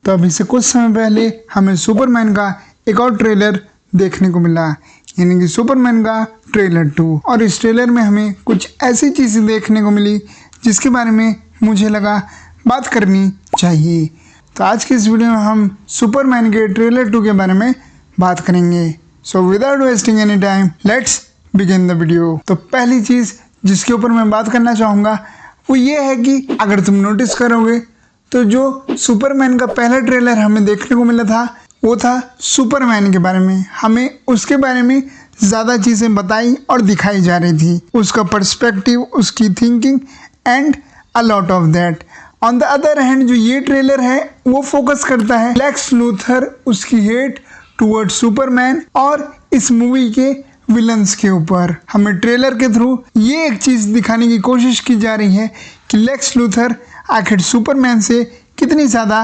तो अभी से कुछ समय पहले हमें सुपरमैन का एक और ट्रेलर देखने को मिला, यानी कि सुपरमैन का ट्रेलर 2। और इस ट्रेलर में हमें कुछ ऐसी चीज़ें देखने को मिली जिसके बारे में मुझे लगा बात करनी चाहिए। तो आज की इस वीडियो में हम सुपरमैन के ट्रेलर 2 के बारे में बात करेंगे। So without wasting any time let's begin the video. तो पहली चीज़ जिसके ऊपर मैं बात करना चाहूँगा वो ये है कि अगर तुम नोटिस करोगे तो जो सुपरमैन का पहला ट्रेलर हमें देखने को मिला था वो था सुपरमैन के बारे में। हमें उसके बारे में ज़्यादा चीज़ें बताई और दिखाई जा रही थी, उसका पर्सपेक्टिव, उसकी thinking and a lot of that. On the other hand जो ये ट्रेलर है वो फोकस करता है लेक्स लूथर, उसकी हेट टुवर्ड सुपरमैन और इस मूवी के विलन्स के ऊपर। हमें ट्रेलर के थ्रू ये एक चीज़ दिखाने की कोशिश की जा रही है कि लेक्स लूथर आखिर सुपरमैन से कितनी ज़्यादा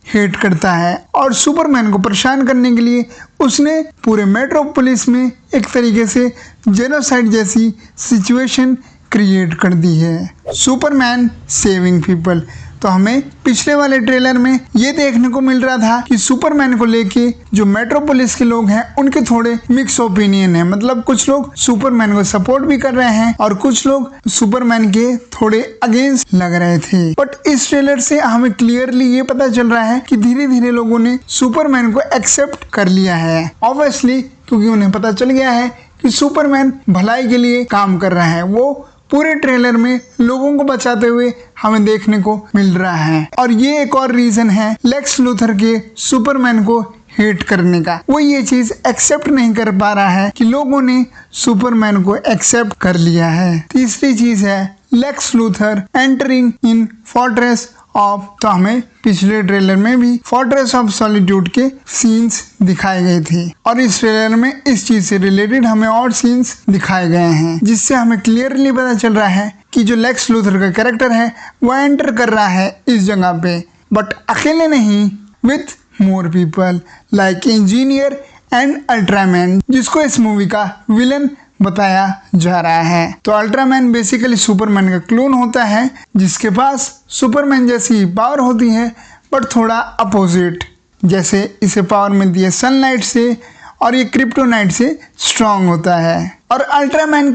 हेट करता है और सुपरमैन को परेशान करने के लिए उसने पूरे मेट्रोपोलिस में एक तरीके से जेनोसाइड जैसी सिचुएशन क्रिएट कर दी है। Superman saving people. तो हमें पिछले वाले ट्रेलर में ये देखने को मिल रहा था कि सुपरमैन को लेके जो मेट्रोपोलिस के लोग हैं उनके थोड़े मिक्स ओपिनियन है। मतलब कुछ लोग सुपरमैन को सपोर्ट भी कर रहे हैं और कुछ लोग सुपरमैन के थोड़े अगेंस्ट लग रहे थे। बट इस ट्रेलर से हमें क्लियरली ये पता चल रहा है कि धीरे धीरे लोगों ने सुपरमैन को एक्सेप्ट कर लिया है, ऑब्वियसली, क्योंकि उन्हें पता चल गया है कि सुपरमैन भलाई के लिए काम कर रहा है। वो पूरे ट्रेलर में लोगों को बचाते हुए हमें देखने को मिल रहा है। और ये एक और रीजन है लेक्स लूथर के सुपरमैन को हेट करने का। वो ये चीज एक्सेप्ट नहीं कर पा रहा है कि लोगों ने सुपरमैन को एक्सेप्ट कर लिया है। तीसरी चीज है Lex Luthor entering in fortress of. तो हमें पिछले ट्रेलर में भी फोर्ट्रेस ऑफ सॉलिट्यूड के सीन्स दिखाए गए थे और इस ट्रेलर में इस चीज से रिलेटेड हमें और सीन्स दिखाए गए हैं, जिससे हमें क्लियरली पता चल रहा है कि जो लेक्स लूथर का कैरेक्टर है वो एंटर कर रहा है इस जगह पे, बट अकेले नहीं, with more people like engineer and Ultraman, जिसको इस मूवी का विलन बताया जा रहा है। तो अल्ट्रामैन बेसिकली सुपरमैन का क्लोन होता है जिसके पास सुपरमैन जैसी पावर होती है बट थोड़ा अपोजिट। जैसे इसे पावर मिलती है सनलाइट से और ये क्रिप्टोनाइट से स्ट्रांग होता है। और अल्ट्रामैन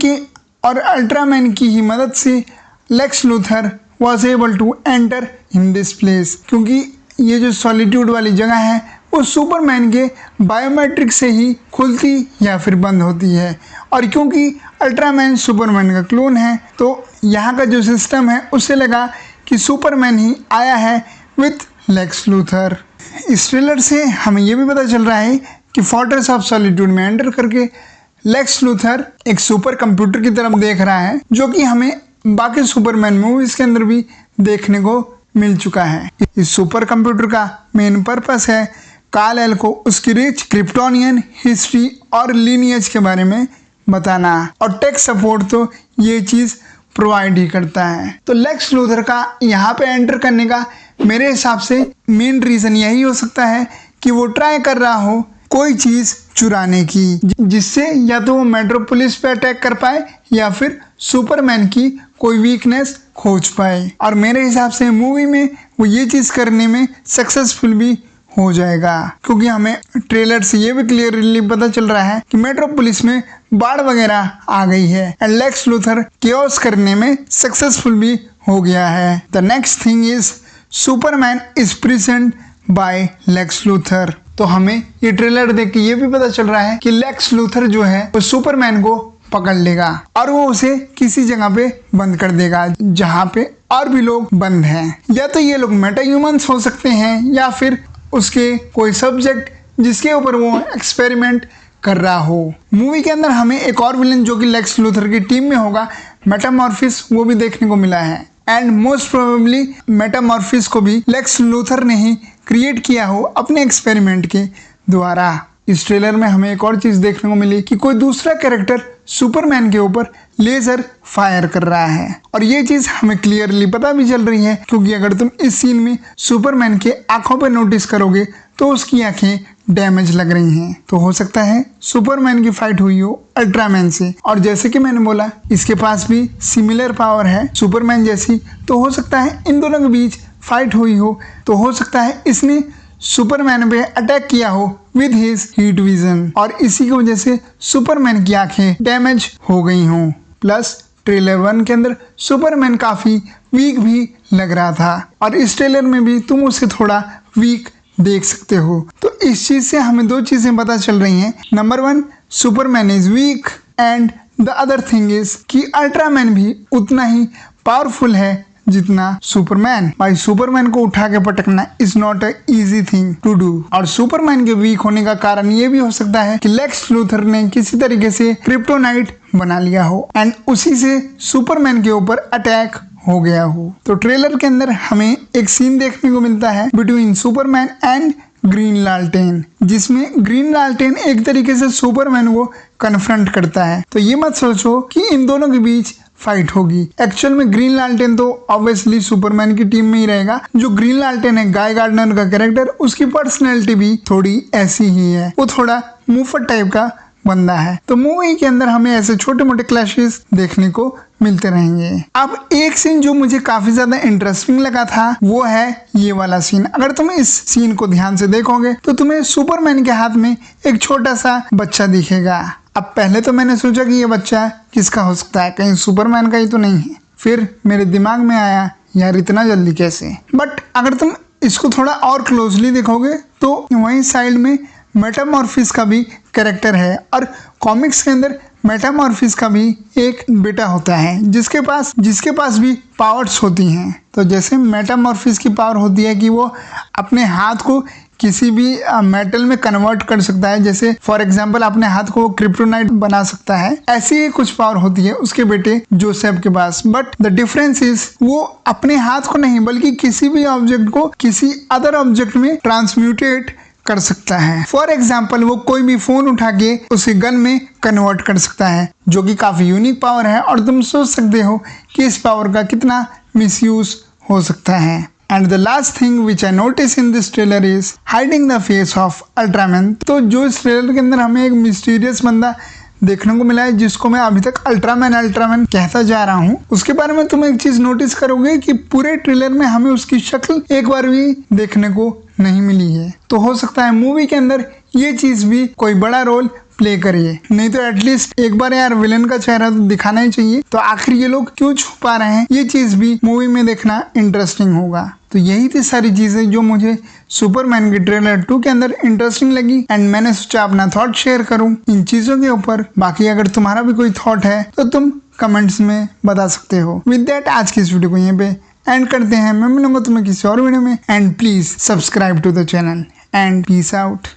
की ही मदद से Lex Luthor was able to enter in this place, क्योंकि ये जो सॉलिट्यूड वाली जगह है वो सुपरमैन के बायोमेट्रिक से ही खुलती या फिर बंद होती है। और क्योंकि अल्ट्रामैन सुपरमैन का क्लोन है तो यहाँ का जो सिस्टम है उससे लगा कि सुपरमैन ही आया है विथ लेक्स लूथर। इस ट्रेलर से हमें ये भी पता चल रहा है कि फोर्ट्रेस ऑफ सॉलिट्यूड में एंटर करके लेक्स लूथर एक सुपर कंप्यूटर की तरफ देख रहा है, जो कि हमें बाकी सुपरमैन मूवीज के अंदर भी देखने को मिल चुका है। इस सुपर कंप्यूटर का मेन पर्पस है काल-एल को उसकी रिच क्रिप्टोनियन हिस्ट्री और लीनियज के बारे में बताना, और टेक सपोर्ट तो ये चीज़ प्रोवाइड ही करता है। तो लेक्स लूथर का यहाँ पे एंटर करने का मेरे हिसाब से मेन रीज़न यही हो सकता है कि वो ट्राई कर रहा हो कोई चीज़ चुराने की, जिससे या तो वो मेट्रोपोलिस पे अटैक कर पाए या फिर सुपरमैन की कोई वीकनेस खोज पाए। और मेरे हिसाब से मूवी में वो ये चीज़ करने में सक्सेसफुल भी हो जाएगा, क्योंकि हमें ट्रेलर से ये भी क्लियरली पता चल रहा है कि मेट्रोपोलिस में बाढ़ वगैरह आ गई है एंड लेक्स लूथर केओस करने में सक्सेसफुल भी हो गया है। The next thing is Superman is present by Lex Luthor. तो हमें ये ट्रेलर देख के ये भी पता चल रहा है कि लेक्स लूथर जो है वो सुपरमैन को पकड़ लेगा और वो उसे किसी जगह पे बंद कर देगा जहाँ पे और भी लोग बंद हैं। या तो ये लोग मेटा ह्यूमंस हो सकते हैं या फिर उसके कोई सब्जेक्ट जिसके ऊपर वो एक्सपेरिमेंट कर रहा हो। मूवी के अंदर हमें एक और विलन जो कि लेक्स लूथर की टीम में होगा, मेटामॉर्फिस, वो भी देखने को मिला है एंड मोस्ट प्रोबेबली मेटामॉर्फिस को भी लेक्स लूथर ने ही क्रिएट किया हो अपने एक्सपेरिमेंट के द्वारा। इस ट्रेलर में हमें एक और चीज देखने को मिली कि कोई दूसरा कैरेक्टर सुपरमैन के ऊपर लेजर फायर कर रहा है, और ये चीज हमें क्लियरली पता भी चल रही है क्योंकि अगर तुम इस सीन में सुपरमैन के आंखों पर नोटिस करोगे तो उसकी आंखें डैमेज लग रही हैं। तो हो सकता है सुपरमैन की फाइट हुई हो अल्ट्रामैन से, और जैसे कि मैंने बोला इसके पास भी सिमिलर पावर है सुपरमैन जैसी, तो हो सकता है इन दोनों के बीच फाइट हुई हो। तो हो सकता है इसने सुपरमैन पे अटैक किया हो विद हिज हीट विजन और इसी की वजह से सुपरमैन की आंखें डैमेज हो गई हों। प्लस ट्रेलर 1 के अंदर सुपरमैन काफी वीक भी लग रहा था और इस ट्रेलर में भी तुम उसे थोड़ा वीक देख सकते हो। तो इस चीज से हमें दो चीजें पता चल रही हैं। Number 1, Superman is weak and the other thing is कि अल्ट्रामैन भी उतना ही पावरफुल है जितना सुपरमैन। भाई सुपरमैन को उठा के पटकना is not a easy thing to do. और सुपरमैन के वीक होने का कारण ये भी हो सकता है कि लेक्स लूथर ने किसी तरीके से क्रिप्टोनाइट बना लिया हो एंड उसी से सुपरमैन के ऊपर अटैक हो गया हो। तो ट्रेलर के अंदर हमें एक सीन देखने को मिलता है बिटवीन सुपरमैन एंड ग्रीन लालटेन, जिसमें ग्रीन लालटेन एक तरीके से सुपरमैन को कन्फ्रंट करता है। तो ये मत सोचो कि इन दोनों के बीच फाइट होगी। एक्चुअल में ग्रीन लालटेन तो ऑब्वियसली सुपरमैन की टीम में ही रहेगा। जो ग्रीन लालटेन है गाय गार्डनर का कैरेक्टर, उसकी पर्सनैलिटी भी थोड़ी ऐसी ही है, वो थोड़ा मुफट टाइप का बंदा है। तो मूवी के अंदर हमें ऐसे छोटे मोटे क्लैशेस देखने को मिलते रहेंगे। अब एक सीन जो मुझे काफी ज्यादा इंटरेस्टिंग लगा था वो है ये वाला सीन। अगर तुम इस सीन को ध्यान से देखोगे तो तुम्हें सुपरमैन के हाथ में एक छोटा सा बच्चा दिखेगा। अब पहले तो मैंने सोचा कि ये बच्चा किसका हो सकता है, कहीं सुपरमैन का ही तो नहीं है। फिर मेरे दिमाग में आया यार इतना जल्दी कैसे। बट अगर तुम इसको थोड़ा और क्लोजली देखोगे तो वहीं साइड में मेटामॉर्फिस का भी कैरेक्टर है और कॉमिक्स के अंदर मेटामॉर्फिस का भी एक बेटा होता है जिसके पास भी पावर्स होती हैं। तो जैसे मेटामॉर्फिस की पावर होती है कि वो अपने हाथ को किसी भी मेटल में कन्वर्ट कर सकता है, जैसे फॉर एग्जांपल अपने हाथ को क्रिप्टोनाइट बना सकता है, ऐसी ही कुछ पावर होती है उसके बेटे जोसेफ के पास। बट द डिफरेंस इज वो अपने हाथ को नहीं बल्कि किसी भी ऑब्जेक्ट को किसी अदर ऑब्जेक्ट में ट्रांसम्यूटेट कर सकता है। फॉर एग्जाम्पल वो कोई भी फोन उठा के उसे गन में कन्वर्ट कर सकता है, जो कि काफी यूनिक पावर है और तुम सोच सकते हो कि इस पावर का कितना मिसयूज हो सकता है। And the last thing which I notice in this trailer is hiding the face of Ultraman. तो जो इस ट्रेलर के अंदर हमें एक मिस्टीरियस बंदा देखने को मिला है जिसको मैं अभी तक अल्ट्रामैन कहता जा रहा हूँ, उसके बारे में तुम एक चीज नोटिस करोगे कि पूरे ट्रेलर में हमें उसकी शक्ल एक बार भी देखने को नहीं मिली है। तो हो सकता है मूवी के अंदर ये चीज भी कोई बड़ा रोल प्ले करिए, नहीं तो एटलीस्ट एक बार यार विलन का चेहरा तो दिखाना ही चाहिए। तो आखिर ये लोग क्यों छुपा रहे हैं, ये चीज भी मूवी में देखना इंटरेस्टिंग होगा। तो यही थी सारी चीजें जो मुझे सुपरमैन की ट्रेलर 2 के अंदर इंटरेस्टिंग लगी एंड मैंने सोचा अपना थॉट शेयर करूं इन चीजों के ऊपर। बाकी अगर तुम्हारा भी कोई थॉट है तो तुम कमेंट्स में बता सकते हो। विद दैट आज की इस वीडियो को यहीं पे एंड करते हैं। मैं मिलूंगा तुम्हें किसी और वीडियो में and please subscribe to the channel and peace out.